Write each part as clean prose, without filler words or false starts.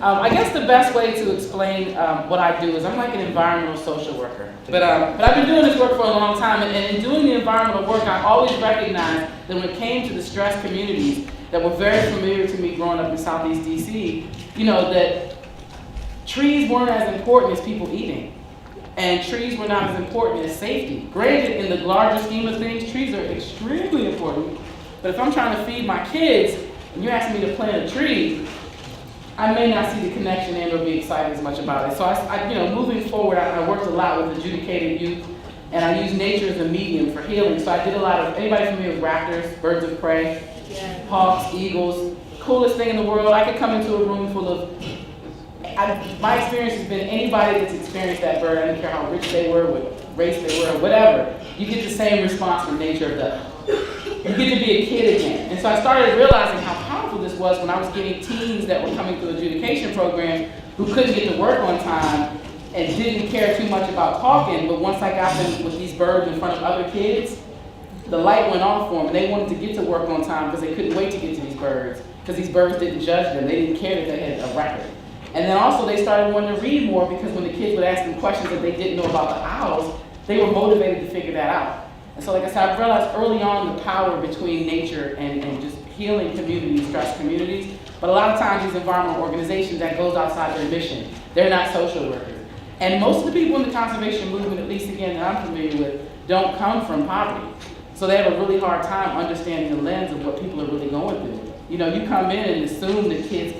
I guess the best way to explain what I do is I'm like an environmental social worker. But I've been doing this work for a long time, and in doing the environmental work, I always recognized that when it came to the stressed communities that were very familiar to me growing up in Southeast DC, that trees weren't as important as people eating. And trees were not as important as safety. Granted, in the larger scheme of things, trees are extremely important. But if I'm trying to feed my kids, and you're asking me to plant a tree, I may not see the connection and or be excited as much about it. So moving forward, I worked a lot with adjudicated youth, and I used nature as a medium for healing. So I did a lot of, anybody familiar with raptors, birds of prey, hawks, eagles, coolest thing in the world. I could come into a room full of, my experience has been anybody that's experienced that bird, I don't care how rich they were, what race they were, whatever, you get the same response from nature of the, you get to be a kid again. And so I started realizing how powerful this was when I was getting teens that were coming through adjudication programs who couldn't get to work on time and didn't care too much about talking, but once I got them with these birds in front of other kids, the light went off for them, and they wanted to get to work on time because they couldn't wait to get to these birds, because these birds didn't judge them. They didn't care that they had a record. And then also they started wanting to read more, because when the kids would ask them questions that they didn't know about the owls, they were motivated to figure that out. And so like I said, I realized early on the power between nature and just healing communities, stressed communities. But a lot of times these environmental organizations, that goes outside their mission. They're not social workers. And most of the people in the conservation movement, at least again that I'm familiar with, don't come from poverty. So they have a really hard time understanding the lens of what people are really going through. You come in and assume that kids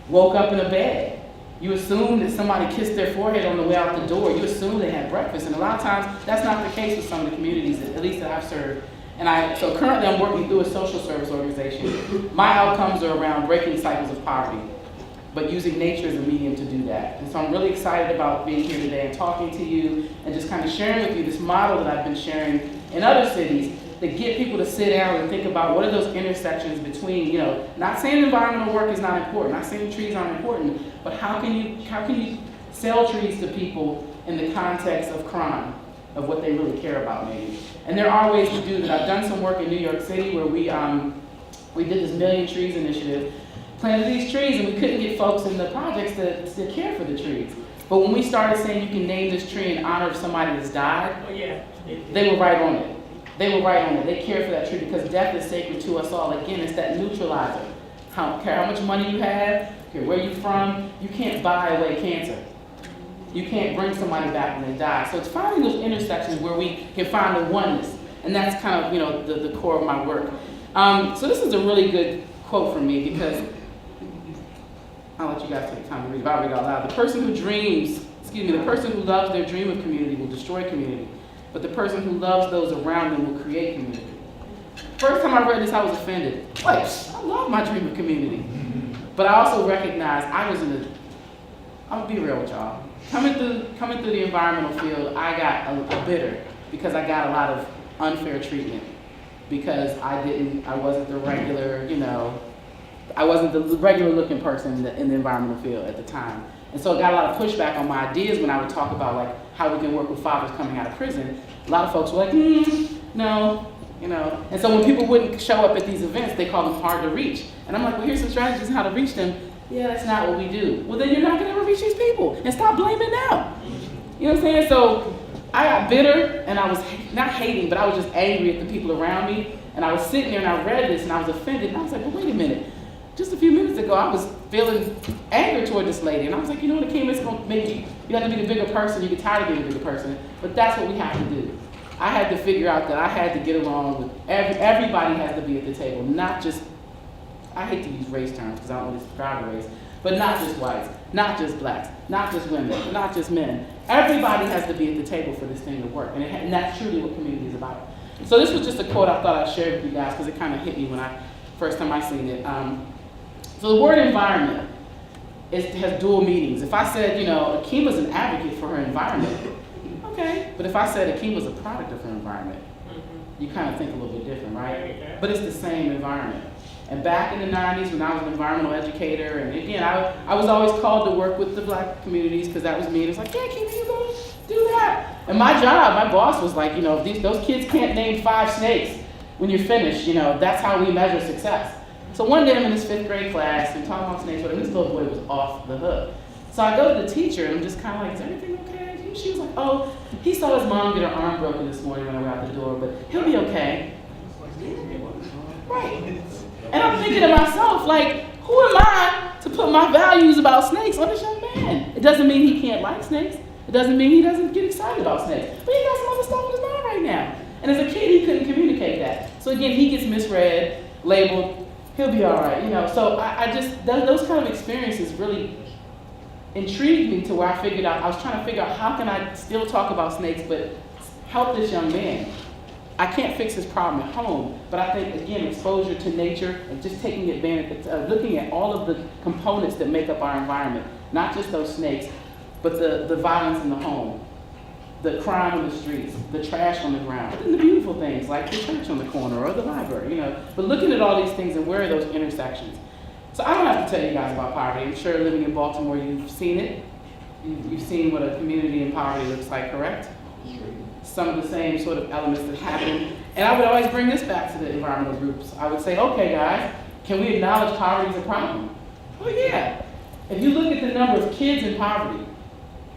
woke up in a bed. You assume that somebody kissed their forehead on the way out the door. You assume they had breakfast. And a lot of times, that's not the case with some of the communities, at least that I've served. So currently I'm working through a social service organization. My outcomes are around breaking cycles of poverty, but using nature as a medium to do that. And so I'm really excited about being here today and talking to you and just kind of sharing with you this model that I've been sharing in other cities that get people to sit down and think about what are those intersections between, not saying environmental work is not important, not saying trees aren't important, but how can you sell trees to people in the context of crime, of what they really care about maybe. And there are ways to do that. I've done some work in New York City where we did this Million Trees initiative, planted these trees, and we couldn't get folks in the projects to care for the trees. But when we started saying you can name this tree in honor of somebody that's died, they were right on it. They were right on it. They care for that tree because death is sacred to us all. Again, it's that neutralizer. I don't care how much money you have, care where you're from, you can't buy away cancer. You can't bring somebody back when they die. So it's finding those intersections where we can find the oneness. And that's kind of, the core of my work. So this is a really good quote from me because, I'll let you guys take the time to read it, but I'll read it out loud. The person who loves their dream of community will destroy community. But the person who loves those around them will create community. First time I read this, I was offended. Wait, I love my dream of community. But I also recognized I'm gonna be real with y'all. Coming through the environmental field, I got a bitter because I got a lot of unfair treatment. Because I wasn't the regular, I wasn't the regular looking person in the environmental field at the time. And so I got a lot of pushback on my ideas when I would talk about how we can work with fathers coming out of prison. A lot of folks were like, no, And so when people wouldn't show up at these events, they call them hard to reach. And I'm like, well, here's some strategies on how to reach them. Yeah, that's not what we do. Well, then you're not gonna ever reach these people. And stop blaming them. You know what I'm saying? So I got bitter, and I was not hating, but I was just angry at the people around me. And I was sitting there and I read this and I was offended. And I was like, well, wait a minute. Just a few minutes ago, I was feeling anger toward this lady. And I was like, what, Akiima, it's going to make you have to be the bigger person. You get tired of being the bigger person. But that's what we have to do. I had to figure out that I had to get along with, everybody has to be at the table. Not just, I hate to use race terms because I don't really subscribe to race, but not just whites, not just blacks, not just women, not just men. Everybody has to be at the table for this thing to work. And that's truly what community is about. So this was just a quote I thought I'd share with you guys because it kind of hit me when first time I seen it. So the word environment has dual meanings. If I said, Akiima's an advocate for her environment, okay. But if I said Akiima's a product of her environment, you kind of think a little bit different, right? But it's the same environment. And back in the 90s when I was an environmental educator, and again, I was always called to work with the black communities because that was me. And it's like, yeah, Akiima, you go do that. And my boss was like, if those kids can't name 5 snakes when you're finished, that's how we measure success. So one day I'm in this 5th grade class and talking about snakes, and this little boy was off the hook. So I go to the teacher and I'm just kind of like, is everything okay? She was like, oh, he saw his mom get her arm broken this morning when I went out the door, but he'll be okay. Right. And I'm thinking to myself, like, who am I to put my values about snakes on this young man? It doesn't mean he can't like snakes. It doesn't mean he doesn't get excited about snakes. But he got some other stuff in his mind right now. And as a kid, he couldn't communicate that. So again, he gets misread, labeled, he'll be all right, you know. So I just, those kind of experiences really intrigued me to where I figured out, I was trying to figure out how can I still talk about snakes but help this young man. I can't fix his problem at home, but I think, again, exposure to nature and just taking advantage, looking at all of the components that make up our environment, not just those snakes, but the violence in the home, the crime on the streets, the trash on the ground, and the beautiful things like the church on the corner or the library, you know. But looking at all these things and where are those intersections. So I don't have to tell you guys about poverty. I'm sure living in Baltimore, you've seen it. You've seen what a community in poverty looks like, correct? Some of the same sort of elements that happen. And I would always bring this back to the environmental groups. I would say, okay guys, can we acknowledge poverty as a problem? Oh yeah. If you look at the number of kids in poverty,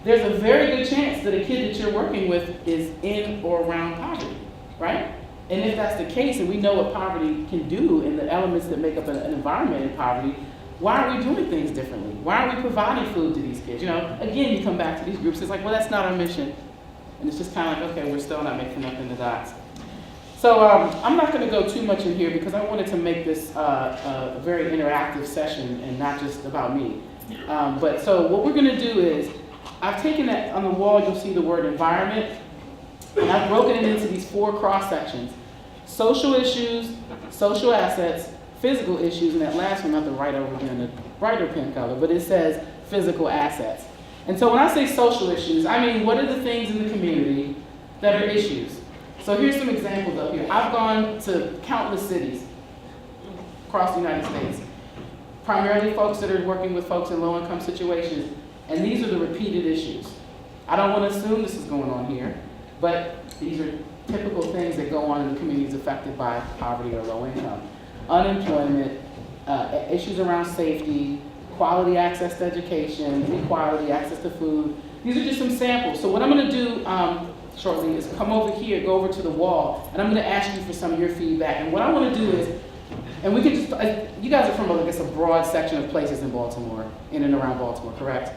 there's a very good chance that a kid that you're working with is in or around poverty, right? And if that's the case, and we know what poverty can do and the elements that make up an environment in poverty, why are we doing things differently? Why are we providing food to these kids? You know, again, you come back to these groups, it's like, well, that's not our mission. And it's just kind of like, okay, we're still not making up in the dots. So I'm not going to go too much in here because I wanted to make this a very interactive session and not just about me. But so what we're going to do is, I've taken that on the wall, you'll see the word environment, and I've broken it into these 4 cross sections. Social issues, social assets, physical issues, and that last one I have to write over here in a brighter pen color, but it says physical assets. And so when I say social issues, I mean what are the things in the community that are issues? So here's some examples up here. I've gone to countless cities across the United States, primarily folks that are working with folks in low-income situations, and these are the repeated issues. I don't want to assume this is going on here, but these are typical things that go on in the communities affected by poverty or low income. Unemployment, issues around safety, quality access to education, equality, access to food. These are just some samples. So what I'm going to do shortly is come over here, go over to the wall, and I'm going to ask you for some of your feedback. And what I want to do is, and we can just, you guys are from, I guess, a broad section of places in Baltimore, in and around Baltimore, correct?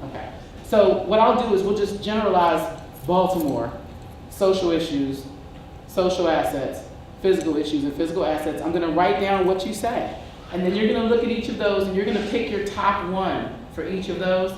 Okay. So what I'll do is we'll just generalize Baltimore, social issues, social assets, physical issues, and physical assets. I'm going to write down what you say. And then you're going to look at each of those and you're going to pick your top one for each of those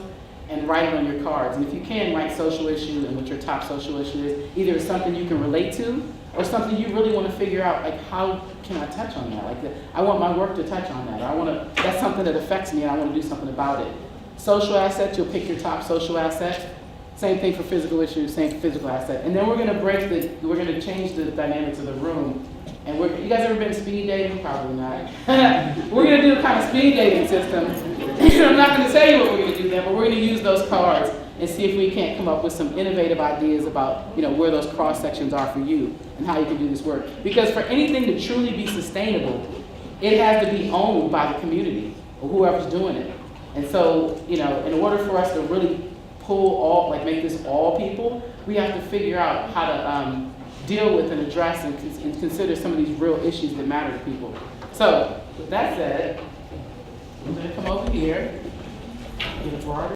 and write it on your cards. And if you can, write social issue and what your top social issue is. Either it's something you can relate to or something you really want to figure out, like how can I touch on that? Like I want my work to touch on that. Or that's something that affects me and I want to do something about it. Social assets, you'll pick your top social asset. Same thing for physical issues, same for physical asset. And then we're going to change the dynamics of the room. And you guys ever been speed dating? Probably not. We're going to do a kind of speed dating system. I'm not going to tell you what we're going to do there, but we're going to use those cards and see if we can't come up with some innovative ideas about, you know, where those cross sections are for you and how you can do this work. Because for anything to truly be sustainable, it has to be owned by the community or whoever's doing it. And so, you know, in order for us to really make this all people, we have to figure out how to deal with and address and consider some of these real issues that matter to people. So, with that said, I'm going to come over here, get a broader